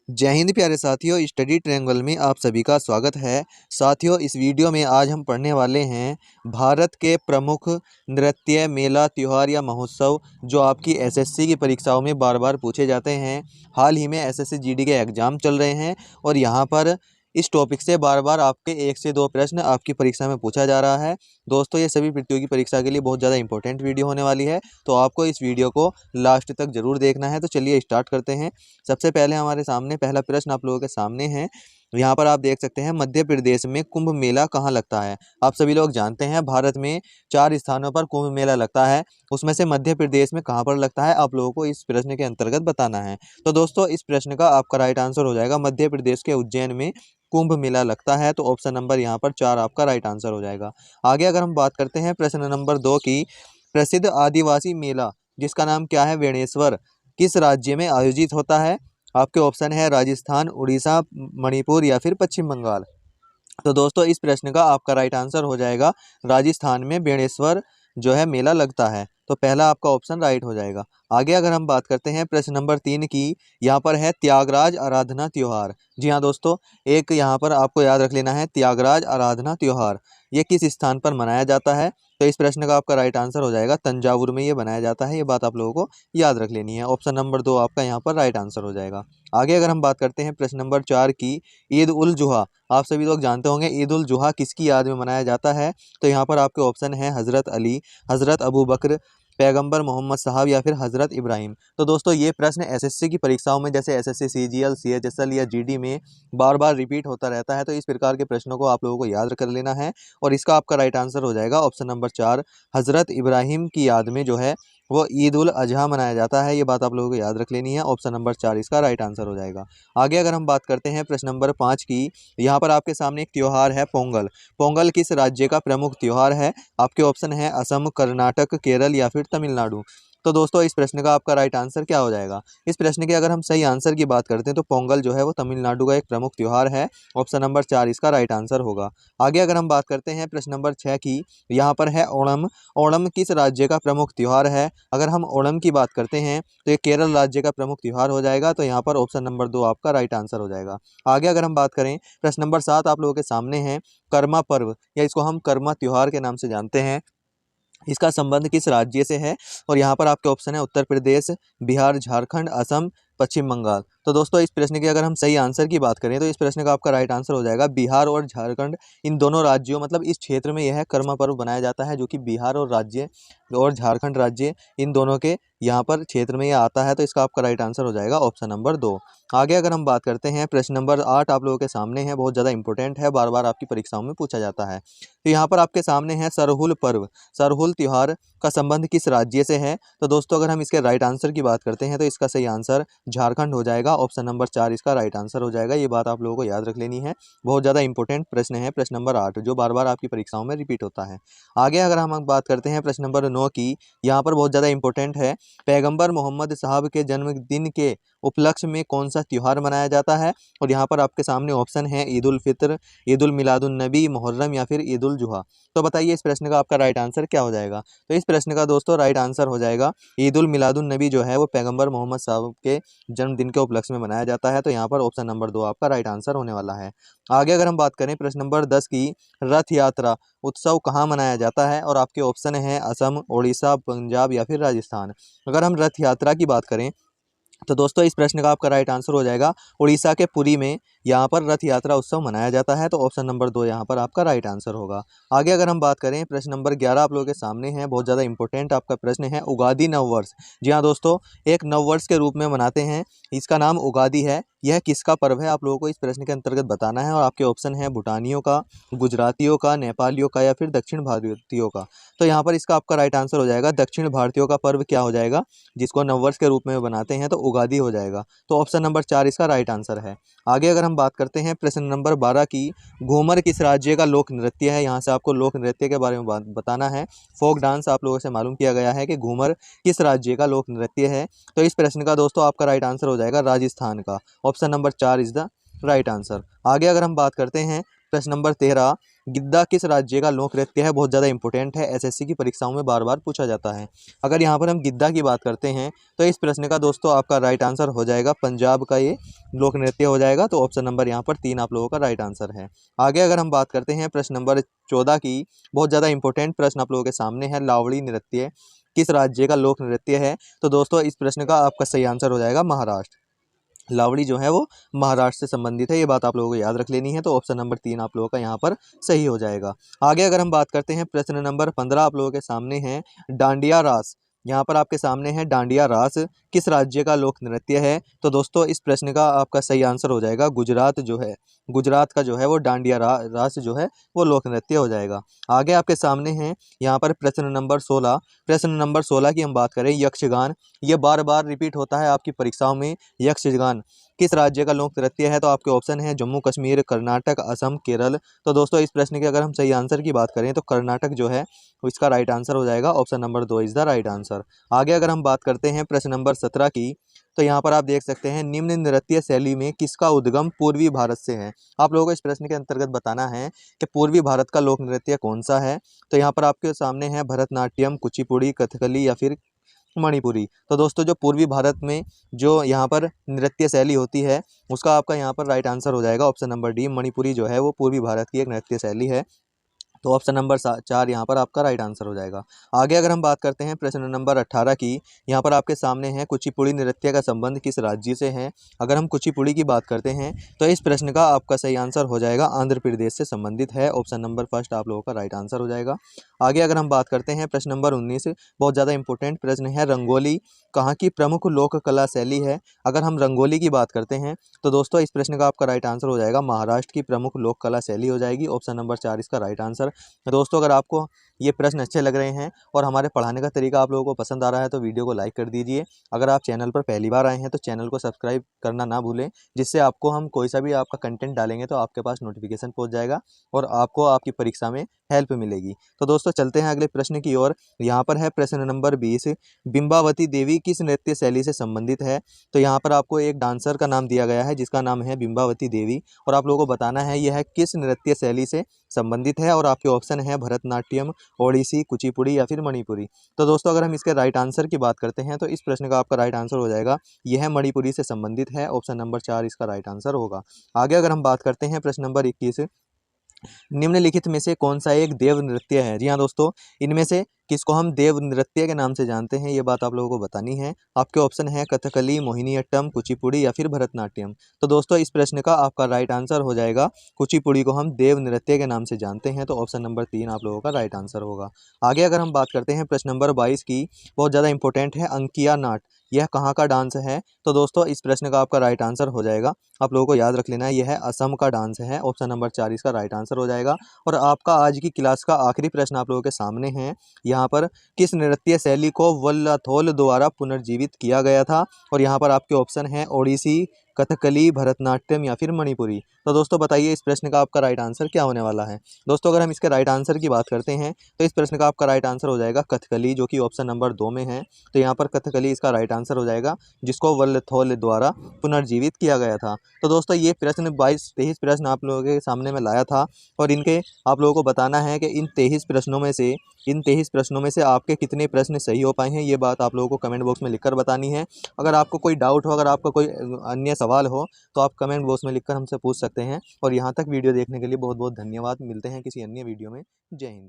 जय हिंद प्यारे साथियों, स्टडी ट्रायंगल में आप सभी का स्वागत है। साथियों, इस वीडियो में आज हम पढ़ने वाले हैं भारत के प्रमुख नृत्य, मेला, त्योहार या महोत्सव जो आपकी एसएससी की परीक्षाओं में बार बार पूछे जाते हैं। हाल ही में एसएससी जीडी के एग्ज़ाम चल रहे हैं और यहाँ पर इस टॉपिक से बार बार आपके 1 से 2 प्रश्न आपकी परीक्षा में पूछा जा रहा है। दोस्तों, ये सभी प्रतियोगी परीक्षा के लिए बहुत ज़्यादा इंपॉर्टेंट वीडियो होने वाली है, तो आपको इस वीडियो को लास्ट तक ज़रूर देखना है। तो चलिए स्टार्ट करते हैं। सबसे पहले हमारे सामने पहला प्रश्न आप लोगों के सामने है। यहाँ पर आप देख सकते हैं, मध्य प्रदेश में कुंभ मेला कहाँ लगता है। आप सभी लोग जानते हैं भारत में 4 स्थानों पर कुंभ मेला लगता है, उसमें से मध्य प्रदेश में कहाँ पर लगता है आप लोगों को इस प्रश्न के अंतर्गत बताना है। तो दोस्तों, इस प्रश्न का आपका राइट आंसर हो जाएगा मध्य प्रदेश के उज्जैन में कुंभ मेला लगता है। तो ऑप्शन नंबर यहाँ पर 4 आपका राइट आंसर हो जाएगा। आगे अगर हम बात करते हैं प्रश्न नंबर 2 की, प्रसिद्ध आदिवासी मेला जिसका नाम क्या है, बेणेश्वर, किस राज्य में आयोजित होता है। आपके ऑप्शन है राजस्थान, उड़ीसा, मणिपुर या फिर पश्चिम बंगाल। तो दोस्तों, इस प्रश्न का आपका राइट आंसर हो जाएगा राजस्थान में बेणेश्वर जो है मेला लगता है। तो पहला आपका ऑप्शन राइट हो जाएगा। आगे अगर हम बात करते हैं प्रश्न नंबर 3 की, यहाँ पर है त्यागराज आराधना त्योहार। जी हाँ दोस्तों, एक यहाँ पर आपको याद रख लेना है, त्यागराज आराधना त्योहार ये किस स्थान पर मनाया जाता है। तो इस प्रश्न का आपका राइट आंसर हो जाएगा तंजावुर में ये बनाया जाता है। ये बात आप लोगों को याद रख लेनी है। ऑप्शन नंबर 2 आपका यहाँ पर राइट आंसर हो जाएगा। आगे अगर हम बात करते हैं प्रश्न नंबर 4 की, ईद उल जुहा, आप सभी लोग जानते होंगे ईद उल जुहा किसकी याद में मनाया जाता है। तो यहाँ पर आपके ऑप्शन है हज़रत अली, हज़रत अबू बकर, पैगंबर मोहम्मद साहब या फिर हज़रत इब्राहिम। तो दोस्तों, ये प्रश्न एसएससी की परीक्षाओं में जैसे एसएससी सीजीएल, सीएचएसएल या जीडी में बार बार रिपीट होता रहता है, तो इस प्रकार के प्रश्नों को आप लोगों को याद कर लेना है और इसका आपका राइट आंसर हो जाएगा ऑप्शन नंबर 4, हज़रत इब्राहिम की याद में जो है वो ईद उल अजहा मनाया जाता है। ये बात आप लोगों को याद रख लेनी है। ऑप्शन नंबर 4 इसका राइट आंसर हो जाएगा। आगे अगर हम बात करते हैं प्रश्न नंबर 5 की, यहाँ पर आपके सामने एक त्योहार है पोंगल। पोंगल किस राज्य का प्रमुख त्योहार है। आपके ऑप्शन है असम, कर्नाटक, केरल या फिर तमिलनाडु। तो दोस्तों, इस प्रश्न का आपका राइट आंसर क्या हो जाएगा। इस प्रश्न के अगर हम सही आंसर की बात करते हैं तो पोंगल जो है वो तमिलनाडु का एक प्रमुख त्योहार है। ऑप्शन नंबर 4 इसका राइट आंसर होगा। आगे अगर हम बात करते हैं प्रश्न नंबर 6 की, यहाँ पर है ओणम। ओणम किस राज्य का प्रमुख त्योहार है। अगर हम ओणम की बात करते हैं तो ये केरल राज्य का प्रमुख त्योहार हो जाएगा। तो यहाँ पर ऑप्शन नंबर 2 आपका राइट आंसर हो जाएगा। आगे अगर हम बात करें प्रश्न नंबर 7 आप लोगों के सामने है, कर्मा पर्व या इसको हम कर्मा त्योहार के नाम से जानते हैं, इसका संबंध किस राज्य से है। और यहाँ पर आपके ऑप्शन है उत्तर प्रदेश, बिहार, झारखंड, असम, पश्चिम बंगाल। तो दोस्तों, इस प्रश्न की अगर हम सही आंसर की बात करें तो इस प्रश्न का आपका राइट आंसर हो जाएगा बिहार और झारखंड। इन दोनों राज्यों मतलब इस क्षेत्र में यह कर्मा पर्व बनाया जाता है, जो कि बिहार और राज्य और झारखंड राज्य इन दोनों के यहाँ पर क्षेत्र में यह आता है। तो इसका आपका राइट आंसर हो जाएगा ऑप्शन नंबर 2। आगे अगर हम बात करते हैं प्रश्न नंबर 8 आप लोगों के सामने है, बहुत ज़्यादा इंपॉर्टेंट है, बार बार आपकी परीक्षाओं में पूछा जाता है। तो यहाँ पर आपके सामने है सरहुल पर्व। सरहुल त्योहार का संबंध किस राज्य से है। तो दोस्तों, अगर हम इसके राइट आंसर की बात करते हैं तो इसका सही आंसर झारखंड हो जाएगा। ऑप्शन नंबर 4 इसका राइट आंसर हो जाएगा। ये बात आप लोगों को याद रख लेनी है। बहुत ज़्यादा इंपॉर्टेंट प्रश्न है प्रश्न नंबर 8, जो बार बार आपकी परीक्षाओं में रिपीट होता है। आगे अगर हम बात करते हैं प्रश्न नंबर 9 की, यहाँ पर बहुत ज़्यादा इंपॉर्टेंट है, पैगंबर मोहम्मद साहब के जन्मदिन के उपलक्ष्य में कौन सा त्योहार मनाया जाता है। और यहाँ पर आपके सामने ऑप्शन है ईद उल फित्र, ईद उल मिलादुन नबी, मुहर्रम या फिर ईद उल जुहा। तो बताइए इस प्रश्न का आपका राइट आंसर क्या हो जाएगा। तो इस प्रश्न का दोस्तों राइट आंसर हो जाएगा ईद उल मिलादुन नबी जो है वो पैगंबर मोहम्मद साहब के जन्मदिन के उपलक्ष्य में मनाया जाता है। तो यहाँ पर ऑप्शन नंबर 2 आपका राइट आंसर होने वाला है। आगे अगर हम बात करें प्रश्न नंबर 10 की, रथ यात्रा उत्सव कहाँ मनाया जाता है। और आपके ऑप्शन है असम, उड़ीसा, पंजाब या फिर राजस्थान। अगर हम रथ यात्रा की बात करें तो दोस्तों, इस प्रश्न का आपका राइट आंसर हो जाएगा उड़ीसा के पुरी में यहाँ पर रथ यात्रा उत्सव मनाया जाता है। तो ऑप्शन नंबर 2 यहाँ पर आपका राइट आंसर होगा। आगे अगर हम बात करें प्रश्न नंबर 11 आप लोगों के सामने है, बहुत ज़्यादा इंपॉर्टेंट आपका प्रश्न है, उगादी नववर्ष। जी हाँ दोस्तों, एक नववर्ष के रूप में मनाते हैं, इसका नाम उगादी है। यह किसका पर्व है आप लोगों को इस प्रश्न के अंतर्गत बताना है। और आपके ऑप्शन है भूटानियों का, गुजरातियों का, नेपालियों का या फिर दक्षिण भारतीयों का। तो यहाँ पर इसका आपका राइट आंसर हो जाएगा दक्षिण भारतीयों का पर्व क्या हो जाएगा, जिसको नववर्ष के रूप में बनाते हैं, तो उगादी हो जाएगा। तो ऑप्शन नंबर 4 इसका राइट आंसर है। आगे अगर हम बात करते हैं प्रश्न नंबर 12 की, घूमर किस राज्य का लोक नृत्य है। यहाँ से आपको लोक नृत्य के बारे में बताना है। फोक डांस आप लोगों से मालूम किया गया है कि घूमर किस राज्य का लोक नृत्य है। तो इस प्रश्न का दोस्तों आपका राइट आंसर हो जाएगा राजस्थान का। Option number 4 is the right answer. आगे अगर हम बात करते हैं प्रश्न नंबर 13, गिद्दा किस राज्य का लोक नृत्य है? बहुत ज़्यादा इंपॉर्टेंट है, एसएससी की परीक्षाओं में बार बार पूछा जाता है। अगर यहाँ पर हम गिद्दा की बात करते हैं तो इस प्रश्न का दोस्तों आपका राइट आंसर हो जाएगा पंजाब का ये लोक नृत्य हो जाएगा। तो ऑप्शन नंबर यहाँ पर 3 आप लोगों का राइट आंसर है। आगे अगर हम बात करते हैं प्रश्न नंबर 14 की, बहुत ज़्यादा इंपॉर्टेंट प्रश्न आप लोगों के सामने है। लावड़ी नृत्य किस राज्य का लोक नृत्य है? तो दोस्तों इस प्रश्न का आपका सही आंसर हो जाएगा महाराष्ट्र। लावड़ी जो है वो महाराष्ट्र से संबंधित है, ये बात आप लोगों को याद रख लेनी है। तो ऑप्शन नंबर 3 आप लोगों का यहाँ पर सही हो जाएगा। आगे अगर हम बात करते हैं प्रश्न नंबर 15 आप लोगों के सामने है डांडिया रास। यहाँ पर आपके सामने है डांडिया रास किस राज्य का लोक नृत्य है? तो दोस्तों इस प्रश्न का आपका सही आंसर हो जाएगा गुजरात जो है, गुजरात का जो है वो डांडिया रास जो है वो लोक नृत्य हो जाएगा। आगे आपके सामने है यहाँ पर प्रश्न नंबर 16। प्रश्न नंबर 16 की हम बात करें यक्षगान, ये बार बार रिपीट होता है आपकी परीक्षाओं में। यक्षगान किस राज्य का लोक नृत्य है? तो आपके ऑप्शन है जम्मू कश्मीर, कर्नाटक, असम, केरल। तो दोस्तों इस प्रश्न के अगर हम सही आंसर की बात करें तो कर्नाटक जो है वो इसका राइट आंसर हो जाएगा। Option number 2 is the right answer. आगे अगर हम बात करते हैं प्रश्न नंबर 17 की, तो यहाँ पर आप देख सकते हैं निम्न नृत्य शैली में किसका उद्गम पूर्वी भारत से है? आप लोगों को इस प्रश्न के अंतर्गत बताना है कि पूर्वी भारत का लोक नृत्य कौन सा है। तो यहाँ पर आपके सामने है भरतनाट्यम, कुचिपुड़ी, कथकली या फिर मणिपुरी। तो दोस्तों जो पूर्वी भारत में जो यहाँ पर नृत्य शैली होती है उसका आपका यहाँ पर राइट आंसर हो जाएगा ऑप्शन नंबर डी। मणिपुरी जो है वो पूर्वी भारत की एक नृत्य शैली है। तो ऑप्शन नंबर 4 यहाँ पर आपका राइट आंसर हो जाएगा। आगे अगर हम बात करते हैं प्रश्न नंबर 18 की, यहाँ पर आपके सामने है कुचिपुड़ी नृत्य का संबंध किस राज्य से है? अगर हम कुचिपुड़ी की बात करते हैं तो इस प्रश्न का आपका सही आंसर हो जाएगा आंध्र प्रदेश से संबंधित है। ऑप्शन नंबर फर्स्ट आप लोगों का राइट आंसर हो जाएगा। आगे अगर हम बात करते हैं प्रश्न नंबर 19, बहुत ज़्यादा इंपॉर्टेंट प्रश्न है। रंगोली कहाँ की प्रमुख लोक कला शैली है? अगर हम रंगोली की बात करते हैं तो दोस्तों इस प्रश्न का आपका राइट आंसर हो जाएगा महाराष्ट्र की प्रमुख लोक कला शैली हो जाएगी। ऑप्शन नंबर 4 इसका राइट आंसर। दोस्तों अगर आपको ये प्रश्न अच्छे लग रहे हैं और हमारे पढ़ाने का तरीका आप लोगों को पसंद आ रहा है तो वीडियो को लाइक कर दीजिए। अगर आप चैनल पर पहली बार आए हैं तो चैनल को सब्सक्राइब करना ना भूलें, जिससे आपको हम कोई सा भी आपका कंटेंट डालेंगे तो आपके पास नोटिफिकेशन पहुंच जाएगा और आपको आपकी परीक्षा में हेल्प मिलेगी। तो दोस्तों चलते हैं अगले प्रश्न की ओर। यहाँ पर है प्रश्न नंबर 20, बिंबावती देवी किस नृत्य शैली से संबंधित है? तो यहाँ पर आपको एक डांसर का नाम दिया गया है जिसका नाम है बिंबावती देवी और आप लोगों को बताना है यह किस नृत्य शैली से संबंधित है। और आपके ऑप्शन है भरतनाट्यम, ओडिसी, कुचिपुड़ी या फिर मणिपुरी। तो दोस्तों अगर हम इसके राइट आंसर की बात करते हैं तो इस प्रश्न का आपका राइट आंसर हो जाएगा यह मणिपुरी से संबंधित है। ऑप्शन नंबर 4 इसका राइट आंसर होगा। आगे अगर हम बात करते हैं प्रश्न नंबर 21, निम्नलिखित में से कौन सा एक देव नृत्य है? जी हाँ दोस्तों, इनमें से किसको हम देव नृत्य के नाम से जानते हैं ये बात आप लोगों को बतानी है। आपके ऑप्शन है कथकली, मोहिनीअट्टम, कुचिपुड़ी या फिर भरतनाट्यम। तो दोस्तों इस प्रश्न का आपका राइट आंसर हो जाएगा कुचिपुड़ी को हम देव नृत्य के नाम से जानते हैं। तो ऑप्शन नंबर 3 आप लोगों का राइट आंसर होगा। आगे अगर हम बात करते हैं प्रश्न नंबर 22 की, बहुत ज़्यादा इंपॉर्टेंट है। अंकिया नाट यह कहाँ का डांस है? तो दोस्तों इस प्रश्न का आपका राइट आंसर हो जाएगा, आप लोगों को याद रख लेना है, यह असम का डांस है। ऑप्शन नंबर 4 इसका राइट आंसर हो जाएगा। और आपका आज की क्लास का आखिरी प्रश्न आप लोगों के सामने है। यहाँ पर किस नृत्य शैली को वल्लथोल द्वारा पुनर्जीवित किया गया था? और यहाँ पर आपके ऑप्शन है ओडिसी, कथकली, भरतनाट्यम या फिर मणिपुरी। तो दोस्तों बताइए इस प्रश्न का आपका राइट आंसर क्या होने वाला है? दोस्तों अगर हम इसके राइट आंसर की बात करते हैं तो इस प्रश्न का आपका राइट आंसर हो जाएगा कथकली, जो कि ऑप्शन नंबर 2 में है। तो यहाँ पर कथकली इसका राइट आंसर हो जाएगा, जिसको वल्लथोल द्वारा पुनर्जीवित किया गया था। तो दोस्तों ये प्रश्न 22-23 प्रश्न आप लोगों के सामने में लाया था और इनके आप लोगों को बताना है कि इन 23 प्रश्नों में से आपके कितने प्रश्न सही हो पाए हैं, ये बात आप लोगों को कमेंट बॉक्स में लिखकर बतानी है। अगर आपको कोई डाउट हो, अगर आपका कोई अन्य सवाल हो तो आप कमेंट बॉक्स में लिखकर हमसे पूछ सकते हैं। और यहाँ तक वीडियो देखने के लिए बहुत बहुत धन्यवाद। मिलते हैं किसी अन्य वीडियो में। जय हिंद।